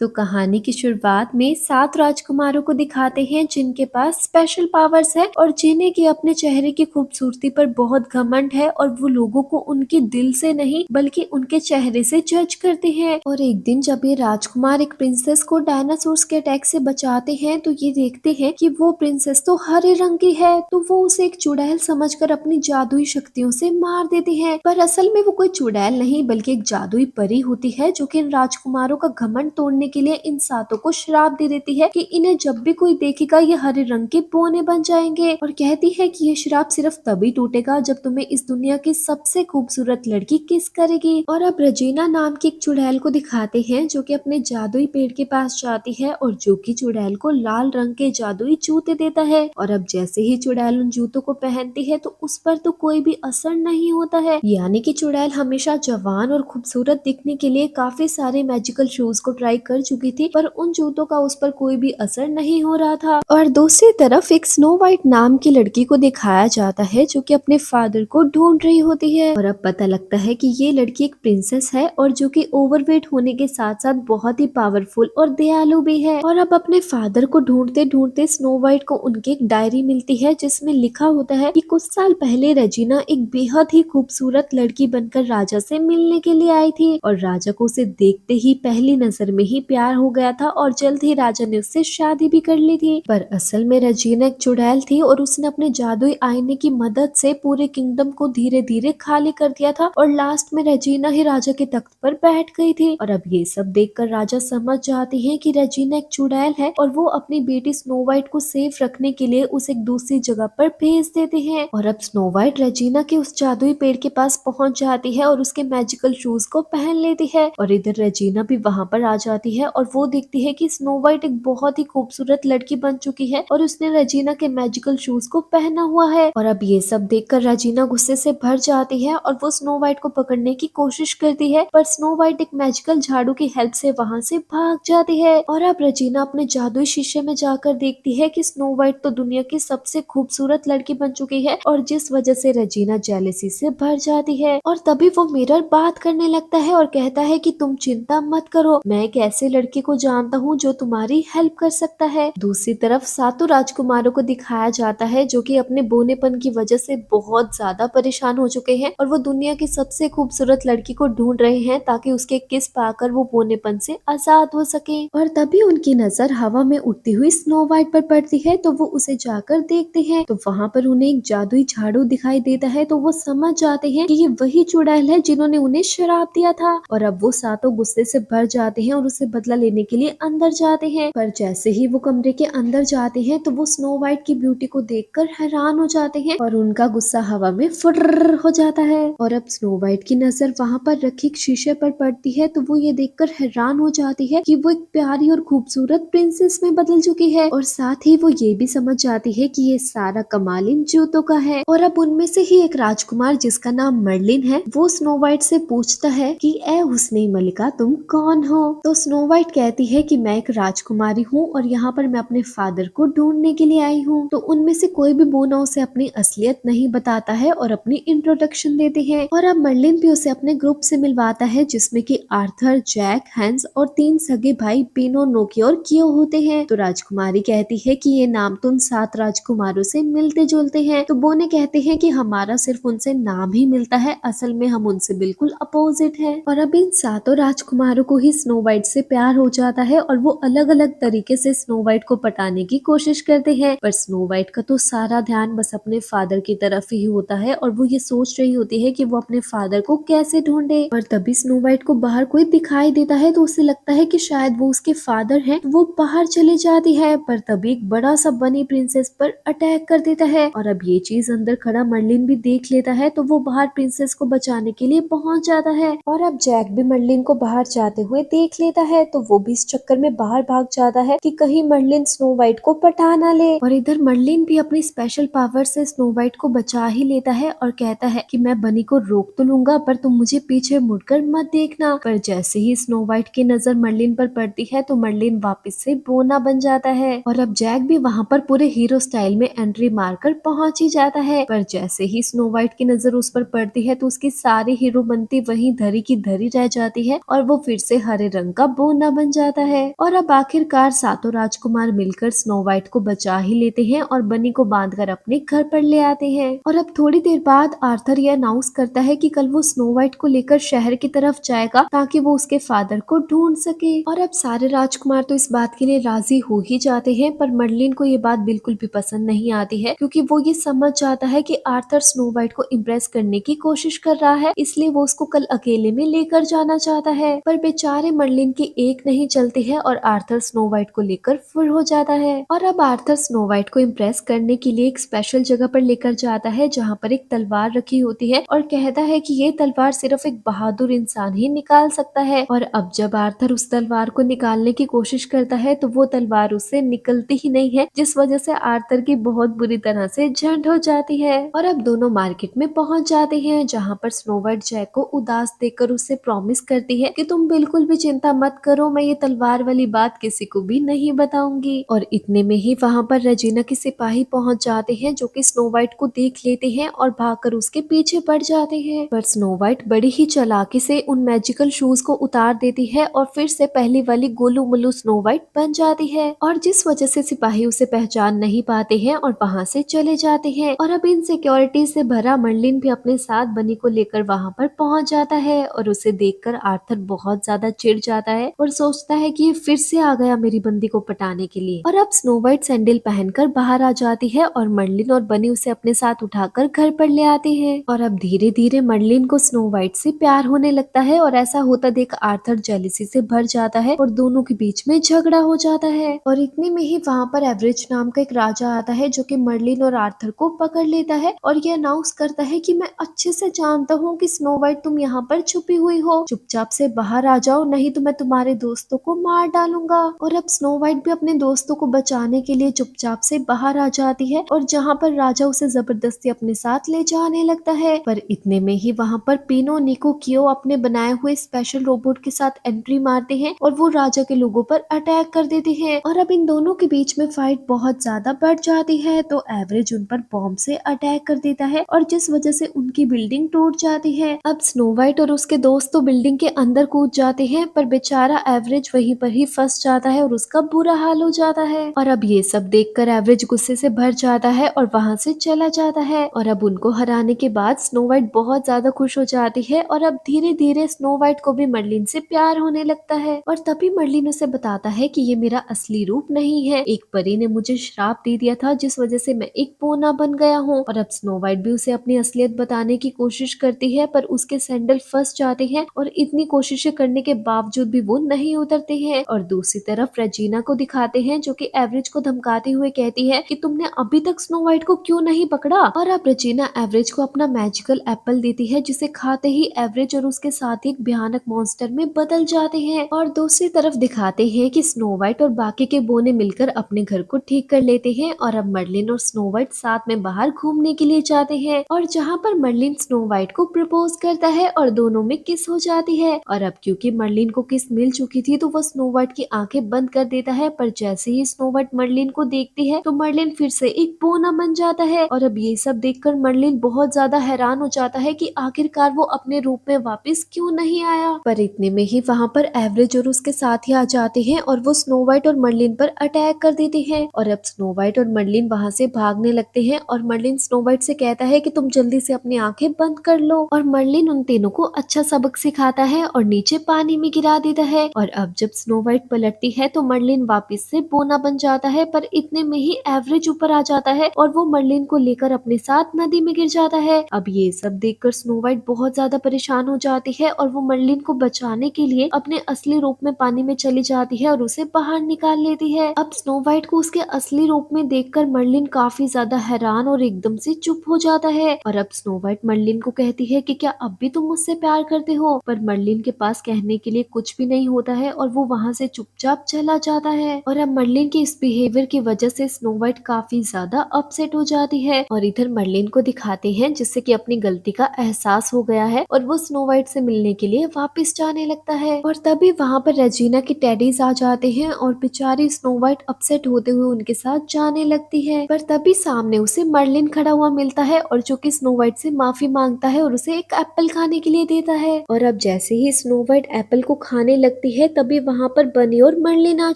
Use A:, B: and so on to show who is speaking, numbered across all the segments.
A: तो कहानी की शुरुआत में 7 राजकुमारों को दिखाते हैं जिनके पास स्पेशल पावर्स है और जिन्हें की अपने चेहरे की खूबसूरती पर बहुत घमंड है और वो लोगों को उनके दिल से नहीं बल्कि उनके चेहरे से जज करते हैं। और एक दिन जब ये राजकुमार एक प्रिंसेस को डायनासोर्स के अटैक से बचाते हैं तो ये देखते हैं कि वो प्रिंसेस तो हरे रंग की है, तो वो उसे एक चुड़ैल समझकर अपनी जादुई शक्तियों से मार देते हैं। पर असल में वो कोई चुड़ैल नहीं बल्कि एक जादुई परी होती है जो कि इन राजकुमारों का घमंड तोड़ने के लिए इन सातों को श्राप दे देती है कि इन्हें जब भी कोई देखेगा ये हरे रंग के बोने बन जाएंगे, और कहती है कि ये श्राप सिर्फ तभी टूटेगा जब तुम्हें इस दुनिया की सबसे खूबसूरत लड़की किस करेगी। और अब रजीना नाम की एक चुड़ैल को दिखाते हैं जो कि अपने जादुई पेड़ के पास जाती है और जो कि चुड़ैल को लाल रंग के जादुई जूते देता है। और अब जैसे ही चुड़ैल उन जूतों को पहनती है तो उस पर तो कोई भी असर नहीं होता है, यानी कि चुड़ैल हमेशा जवान और खूबसूरत दिखने के लिए काफी सारे मैजिकल शूज को ट्राई कर चुकी थी, पर उन जूतों का उस पर कोई भी असर नहीं हो रहा था। और दूसरी तरफ एक स्नो वाइट नाम की लड़की को दिखाया जाता है जो कि अपने फादर को ढूंढ रही होती है। और अब पता लगता है कि ये लड़की एक प्रिंसेस है और जो कि ओवरवेट होने के साथ साथ बहुत ही पावरफुल और दयालु भी है। और अब अपने फादर को ढूंढते ढूंढते स्नो वाइट को उनकी एक डायरी मिलती है जिसमें लिखा होता है कि कुछ साल पहले रेजिना एक बेहद ही खूबसूरत लड़की बनकर राजा से मिलने के लिए आई थी और राजा को उसे देखते ही पहली नजर में ही प्यार हो गया था और जल्द ही राजा ने उससे शादी भी कर ली थी। पर असल में रेजिना एक चुड़ैल थी और उसने अपने जादुई आईने की मदद से पूरे किंगडम को धीरे धीरे खाली कर दिया था और लास्ट में रेजिना ही राजा के तख्त पर बैठ गई थी। और अब ये सब देखकर राजा समझ जाते हैं कि रेजिना एक चुड़ैल है और वो अपनी बेटी स्नो वाइट को सेफ रखने के लिए उसे एक दूसरी जगह पर भेज देते हैं। और अब स्नो वाइट रेजिना के उस जादुई पेड़ के पास पहुंच जाती है और उसके मैजिकल शूज को पहन लेती है। और इधर रेजिना भी वहां पर आ जाती है और वो देखती है कि स्नो वाइट एक बहुत ही खूबसूरत लड़की बन चुकी है और उसने रेजिना के मैजिकल शूज को पहना हुआ है। और अब ये सब देखकर रेजिना गुस्से से भर जाती है और वो स्नो वाइट को पकड़ने की कोशिश करती है, पर स्नो वाइट एक मैजिकल झाड़ू की हेल्प से वहां से भाग जाती है। और अब रेजिना अपने जादुई शीशे में जाकर देखती है कि स्नो वाइट तो दुनिया की सबसे खूबसूरत लड़की बन चुकी है और जिस वजह से रेजिना जेलेसी से भर जाती है। और तभी वो मिरर बात करने लगता है और कहता है कि तुम चिंता मत करो, मैं एक ऐसे लड़के को जानता हूँ जो तुम्हारी हेल्प कर सकता है। दूसरी तरफ सातों राजकुमारों को दिखाया जाता है जो कि अपने बोनेपन की वजह से बहुत ज्यादा परेशान हो चुके हैं और वो दुनिया की सबसे खूबसूरत लड़की को ढूंढ रहे हैं ताकि उसके किस पाकर वो बोनेपन से आजाद हो सके। और तभी उनकी नजर हवा में उड़ती हुई स्नो वाइट पर पड़ती है तो वो उसे जाकर देखते हैं तो वहाँ पर उन्हें एक जादुई झाड़ू दिखाई देता है तो वो समझ जाते हैं कि ये वही चुड़ैल है जिन्होंने उन्हें शराब दिया था। और अब वो सातों गुस्से से भर जाते हैं और उसे बदला लेने के लिए अंदर जाते हैं, पर जैसे ही वो कमरे के अंदर जाते हैं तो वो स्नो वाइट की ब्यूटी को देखकर हैरान हो जाते हैं और उनका गुस्सा हवा में फुर्र हो जाता है। और अब स्नो वाइट की नजर वहाँ पर रखी एक शीशे पर पड़ती है तो वो ये देखकर हैरान हो जाती है कि वो एक प्यारी और खूबसूरत प्रिंसेस में बदल चुकी है और साथ ही वो ये भी समझ जाती है कि ये सारा कमाल इन जूतों का है। और अब उनमें से ही एक राजकुमार जिसका नाम मर्लिन है वो स्नो वाइट से पूछता है कि ए हुस्ने मलिका तुम कौन हो। तो स्नो वाइट कहती है कि मैं एक राजकुमारी हूँ और यहाँ पर मैं अपने फादर को ढूंढने के लिए आई हूँ। तो उनमें से कोई भी बोना उसे अपनी असलियत नहीं बताता है और अपनी इंट्रोडक्शन देते हैं। और अब मर्लिन भी उसे अपने ग्रुप से मिलवाता है जिसमें कि आर्थर, जैक, हैंस और 3 सगे भाई पिनो, नोकी और कियो होते हैं। तो राजकुमारी कहती है कि ये नाम तो उन 7 राजकुमारों से मिलते जुलते हैं। तो बोने कहते हैं कि हमारा सिर्फ उनसे नाम ही मिलता है, असल में हम उनसे बिल्कुल अपोजिट है। और अब इन सातों राजकुमारों को ही स्नो वाइट से प्यार हो जाता है और वो अलग अलग तरीके से स्नो वाइट को पटाने की कोशिश करते हैं, पर स्नो वाइट का तो सारा ध्यान बस अपने फादर की तरफ ही होता है और वो ये सोच रही होती है कि वो अपने फादर को कैसे ढूंढे। और तभी स्नो वाइट को बाहर कोई दिखाई देता है तो उसे लगता है कि शायद वो उसके फादर हैं, वो बाहर चली जाती है, पर तभी एक बड़ा सा बनी प्रिंसेस पर अटैक कर देता है। और अब ये चीज अंदर खड़ा मर्लिन भी देख लेता है तो वो बाहर प्रिंसेस को बचाने के लिए पहुंच जाता है। और अब जैक भी मर्लिन को बाहर जाते हुए देख लेता है तो वो भी इस चक्कर में बाहर भाग जाता है कि कहीं मर्लिन स्नो वाइट को पटा ना ले। और इधर मर्लिन भी अपनी स्पेशल पावर से स्नो वाइट को बचा ही लेता है और कहता है कि मैं बनी को रोक तो लूंगा पर तुम मुझे पीछे मुड़कर मत देखना। पर जैसे ही स्नो वाइट की नजर मर्लिन पर पड़ती है तो मर्लिन वापस से बोना बन जाता है। और अब जैक भी वहाँ पर पूरे हीरो स्टाइल में एंट्री मारकर पहुंच ही जाता है, पर जैसे ही स्नो वाइट की नजर उस पर पड़ती है तो उसकी सारी हीरो बनती वहीं धरी की धरी रह जाती है और वो फिर से हरे रंग का बोना बोना बन जाता है। और अब आखिरकार सातों राजकुमार मिलकर स्नो वाइट को बचा ही लेते हैं और बनी को बांधकर अपने घर पर ले आते हैं। और अब थोड़ी देर बाद आर्थर ये अनाउंस करता है कि कल वो स्नो वाइट को लेकर शहर की तरफ जाएगा ताकि वो उसके फादर को ढूंढ सके। और अब सारे राजकुमार तो इस बात के लिए राजी हो ही जाते हैं, पर मर्लिन को ये बात बिल्कुल भी पसंद नहीं आती है, क्योंकि वो ये समझ जाता है कि आर्थर स्नो वाइट को इम्प्रेस करने की कोशिश कर रहा है, इसलिए वो उसको कल अकेले में लेकर जाना चाहता है। पर बेचारे मर्लिन की एक नहीं चलती है और आर्थर स्नो वाइट को लेकर फुर हो जाता है। और अब आर्थर स्नो वाइट को इम्प्रेस करने के लिए एक स्पेशल जगह पर लेकर जाता है जहाँ पर एक तलवार रखी होती है और कहता है कि ये तलवार सिर्फ एक बहादुर इंसान ही निकाल सकता है। और अब जब आर्थर उस तलवार को निकालने की कोशिश करता है तो वो तलवार उससे निकलती ही नहीं है, जिस वजह से आर्थर की बहुत बुरी तरह से झंड हो जाती है। और अब दोनों मार्केट में पहुंच जाते हैं जहाँ पर स्नो वाइट जैक को उदास देखकर उससे प्रॉमिस करती है कि तुम बिल्कुल भी चिंता मत करो, मैं ये तलवार वाली बात किसी को भी नहीं बताऊंगी। और इतने में ही वहाँ पर रेजिना के सिपाही पहुंच जाते हैं जो कि स्नो वाइट को देख लेते हैं और भागकर उसके पीछे पड़ जाते हैं। पर स्नो वाइट बड़ी ही चालाकी से उन मैजिकल शूज को उतार देती है और फिर से पहली वाली गोलू मोलू स्नो वाइट बन जाती है, और जिस वजह से सिपाही उसे पहचान नहीं पाते हैं और वहाँ से चले जाते हैं। और अब इनसिक्योरिटी से भरा मर्लिन भी अपने साथ बनी को लेकर वहाँ पर पहुंच जाता है और उसे देखकर आर्थर बहुत ज्यादा चिढ़ जाता है और सोचता है कि ये फिर से आ गया मेरी बंदी को पटाने के लिए। और अब स्नो वाइट सैंडल पहनकर बाहर आ जाती है और मर्लिन और बनी उसे अपने साथ उठाकर घर पर ले आते हैं। और अब धीरे धीरे मर्लिन को स्नो वाइट से प्यार होने लगता है और ऐसा होता देख आर्थर जेलिसी से भर जाता है और दोनों के बीच में झगड़ा हो जाता है। और इतने में ही वहाँ पर एवरेज नाम का एक राजा आता है जो कि मर्लिन और आर्थर को पकड़ लेता है और ये अनाउंस करता है कि मैं अच्छे से जानता हूँ कि स्नो वाइट तुम यहाँ पर छुपी हुई हो, चुपचाप से बाहर आ जाओ नहीं तो मैं तुम्हारे दोस्तों को मार डालूंगा। और अब स्नो वाइट भी अपने दोस्तों को बचाने के लिए चुपचाप से बाहर आ जाती है और जहाँ पर राजा उसे जबरदस्ती अपने साथ ले जाने लगता है। पर इतने में ही वहाँ पर पिनो निको कियो अपने बनाए हुए स्पेशल रोबोट के साथ एंट्री मारते हैं और वो राजा के लोगों पर अटैक कर देते हैं। और अब इन दोनों के बीच में फाइट बहुत ज्यादा बढ़ जाती है तो एवरेज उन पर बॉम्ब से अटैक कर देता है और जिस वजह से उनकी बिल्डिंग टूट जाती है। अब स्नो वाइट और उसके दोस्त तो बिल्डिंग के अंदर कूद जाते हैं, पर बेचारा एवरेज वहीं पर ही फंस जाता है और उसका बुरा हाल हो जाता है। और अब ये सब देखकर एवरेज गुस्से से भर जाता है और वहाँ से चला जाता है। और अब उनको हराने के बाद स्नो वाइट बहुत ज्यादा खुश हो जाती है और अब धीरे धीरे स्नो वाइट को भी मर्लिन से प्यार होने लगता है। और तभी मर्लिन उसे बताता है कि ये मेरा असली रूप नहीं है, एक परी ने मुझे श्राप दे दिया था जिस वजह से मैं एक बोना बन गया हूँ। और अब स्नो वाइट भी उसे अपनी असलियत बताने की कोशिश करती है, पर उसके सैंडल फंस जाते हैं और इतनी कोशिशें करने के बावजूद भी वो नहीं उतरते हैं। और दूसरी तरफ रेजिना को दिखाते हैं जो कि एवरेज को धमकाते हुए कहती है कि तुमने अभी तक स्नो वाइट को क्यों नहीं पकड़ा। और अब रेजिना एवरेज को अपना मैजिकल एप्पल देती है जिसे खाते ही एवरेज और उसके साथ एक भयानक मॉन्स्टर में बदल जाते हैं। और दूसरी तरफ दिखाते हैं कि स्नो वाइट और बाकी के बोने मिलकर अपने घर को ठीक कर लेते हैं और अब मर्लिन और स्नो वाइट साथ में बाहर घूमने के लिए जाते हैं और जहाँ पर मर्लिन स्नो वाइट को प्रपोज करता है और दोनों में किस हो जाती है। और अब क्योंकि मर्लिन को किस मिल चुकी थी तो वो स्नो वाइट की आंखें बंद कर देता है, पर जैसे ही स्नो वाइट मर्लिन को देखती है तो मर्लिन फिर से एक बोना बन जाता है। और अब ये सब देखकर मर्लिन बहुत ज्यादा हैरान हो जाता है कि आखिरकार वो अपने रूप में वापस क्यों नहीं आया। पर इतने में ही वहाँ पर एवरेज और उसके साथी आ जाते हैं और वो स्नो वाइट और मर्लिन पर अटैक कर देते हैं। और अब स्नो वाइट और मर्लिन वहाँ से भागने लगते हैं और मर्लिन स्नो वाइट से कहता है कि तुम जल्दी से अपनी आंखें बंद कर लो। और मर्लिन उन तीनों को अच्छा सबक सिखाता है और नीचे पानी में गिरा देता है। और अब जब स्नो वाइट पलटती है तो मर्लिन वापस से बोना बन जाता है, पर इतने में ही एवरेज ऊपर आ जाता है और वो मर्लिन को लेकर अपने साथ नदी में गिर जाता है। अब ये सब देखकर स्नो वाइट बहुत ज्यादा परेशान हो जाती है और वो मर्लिन को बचाने के लिए अपने असली रूप में पानी में चली जाती है और उसे बाहर निकाल लेती है। अब स्नो वाइट को उसके असली रूप में देखकर मर्लिन काफी ज्यादा हैरान और एकदम से चुप हो जाता है। और अब स्नो वाइट मर्लिन को कहती है कि क्या अब भी तुम मुझसे प्यार करते हो, पर मर्लिन के पास कहने के लिए कुछ भी नहीं होता है और वो वहाँ से चुपचाप चला जाता है। और अब मर्लिन के इस बिहेवियर की वजह से स्नो वाइट काफी ज्यादा अपसेट हो जाती है और इधर मर्लिन को दिखाते हैं जिससे कि अपनी गलती का एहसास हो गया है और वो स्नो वाइट से मिलने के लिए वापस जाने लगता है। और तभी वहाँ पर रेजिना के टेडीज आ जाते हैं और बेचारी स्नो वाइट अपसेट होते हुए उनके साथ जाने लगती है, पर तभी सामने उसे मर्लिन खड़ा हुआ मिलता है और जो कि स्नो वाइट से माफी मांगता है और उसे एक एप्पल खाने के लिए देता है। और अब जैसे ही स्नो वाइट एप्पल को खाने लगती है तभी वहाँ पर बनी और मर्लिन आ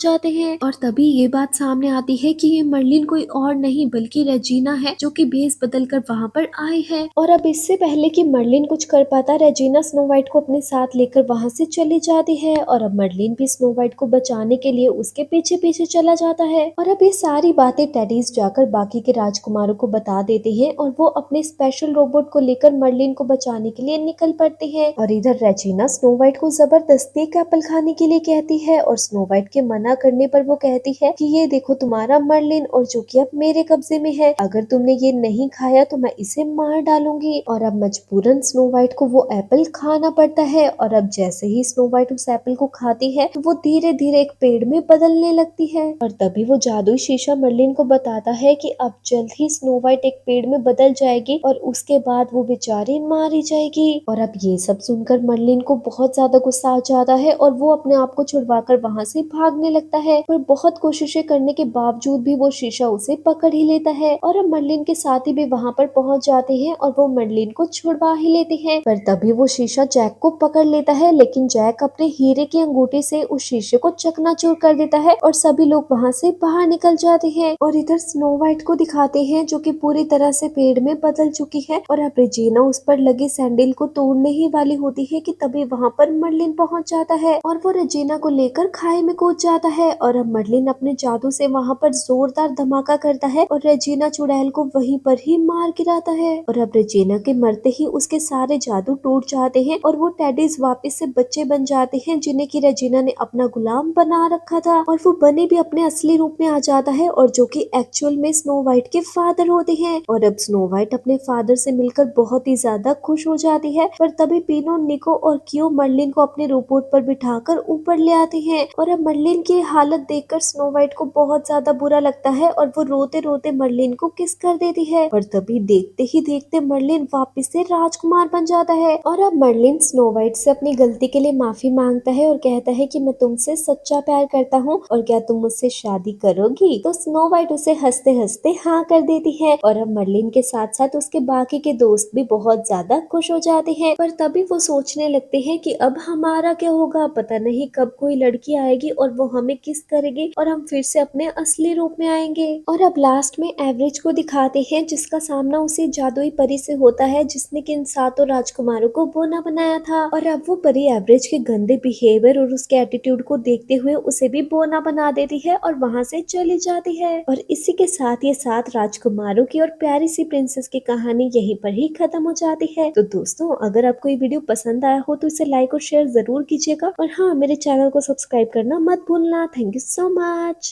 A: जाते हैं और तभी ये बात सामने आती है कि ये मर्लिन कोई और नहीं बल्कि रेजिना है जो कि भेस बदल कर वहाँ पर आई है। और अब इससे पहले कि मर्लिन कुछ कर पाता, रेजिना स्नो वाइट को अपने साथ लेकर वहाँ से चली जाती है और अब मर्लिन भी स्नो वाइट को बचाने के लिए उसके पीछे पीछे चला जाता है। और अब ये सारी बातें टेडीज जाकर बाकी के राजकुमारों को बता देते हैं और वो अपने स्पेशल रोबोट को लेकर मर्लिन को बचाने के लिए निकल पड़ते हैं। और इधर रेजिना स्नो वाइट को जबरदस्ती एक एप्पल खाने के लिए कहती है और स्नो वाइट के मना करने पर वो कहती है कि ये देखो तुम्हारा मर्लिन और जो कि अब मेरे कब्जे में है, अगर तुमने ये नहीं खाया तो मैं इसे मार डालूंगी। और अब मजबूरन स्नो वाइट को वो एप्पल खाना पड़ता है और अब जैसे ही स्नो वाइट उस एप्पल को खाती है तो वो धीरे धीरे एक पेड़ में बदलने लगती है। और तभी वो जादुई शीशा मर्लिन को बताता है कि अब जल्द ही स्नो वाइट एक पेड़ में बदल जाएगी और उसके बाद वो बेचारी मारी जाएगी। और अब ये सब सुनकर मर्लिन को बहुत ज्यादा गुस्सा आ जाता है और वो अपने आप को छुड़वाकर वहाँ से भागने लगता है, पर बहुत कोशिशें करने के बावजूद भी वो शीशा उसे पकड़ ही लेता है। और अब मर्लिन के साथी भी वहाँ पर पहुँच जाते हैं और वो मर्लिन को छुड़वा ही लेते हैं, पर तभी वो शीशा जैक को पकड़ लेता है, लेकिन जैक अपने हीरे की अंगूठी से उस शीशे को चकनाचूर कर देता है और सभी लोग वहाँ से बाहर निकल जाते हैं। और इधर स्नो वाइट को दिखाते हैं जो कि पूरी तरह से पेड़ में बदल चुकी है और अब रेजिना उस पर लगे सैंडल को तोड़ने ही वाली होती है कि तभी वहाँ पर मर्लिन पहुँच जाता है और वो रेजिना को लेकर खाई में कूद जाता है। और अब मर्लिन अपने जादू से वहाँ पर जोरदार धमाका करता है और रेजिना चुड़ैल को वहीं पर ही मार गिराता है। और अब रेजिना के मरते ही उसके सारे जादू टूट जाते हैं और वो टेडीज वापस से बच्चे बन जाते हैं जिन्हें की रेजिना ने अपना गुलाम बना रखा था, और वो बने भी अपने असली रूप में आ जाता है और जो कि एक्चुअल में स्नो वाइट के फादर होते हैं। और अब स्नो वाइट अपने फादर से मिलकर बहुत ही ज्यादा खुश हो जाती है, पर तभी पीनो, निको और क्यू मर्लिन को अपने रोबोट पर बिठाकर ऊपर ले आते हैं। और अब मर्लिन की हालत देखकर स्नो वाइट को बहुत ज्यादा बुरा लगता है और वो रोते रोते मर्लिन को किस कर देती है, और तभी देखते ही देखते मर्लिन वापस से राजकुमार बन जाता है। और अब मर्लिन स्नो वाइट से अपनी गलती के लिए माफी मांगता है और कहता है कि मैं तुमसे सच्चा प्यार करता हूँ और क्या तुम मुझसे शादी करोगी। तो स्नो वाइट उसे हंसते हंसते हाँ कर देती है। और अब मर्लिन के साथ साथ उसके बाकी के दोस्त भी बहुत ज्यादा खुश हो जाते हैं, पर तभी वो सोचने लगते हैं कि अब हमारा क्या होगा, पता नहीं कब कोई लड़की आएगी और वो हमें किस करेगी और हम फिर से अपने असली रूप में आएंगे। और अब लास्ट में एवरेज को दिखाते हैं जिसका सामना उसी जादुई परी से होता है जिसने कि इन सातों राजकुमारों को बोना बनाया था। और अब वो परी एवरेज के गंदे बिहेवियर और उसके एटीट्यूड को देखते हुए उसे भी बोना बना देती है और वहाँ से चली जाती है। और इसी के साथ ये 7 राजकुमारों की और प्यारी सी प्रिंसेस की कहानी यहीं पर ही खत्म हो जाती है। तो दोस्तों, अगर आपको ये वीडियो पसंद आया हो तो इसे लाइक और शेयर जरूर कीजिएगा और हाँ, मेरे चैनल को सब्सक्राइब करना मत भूलना। Thank you so much.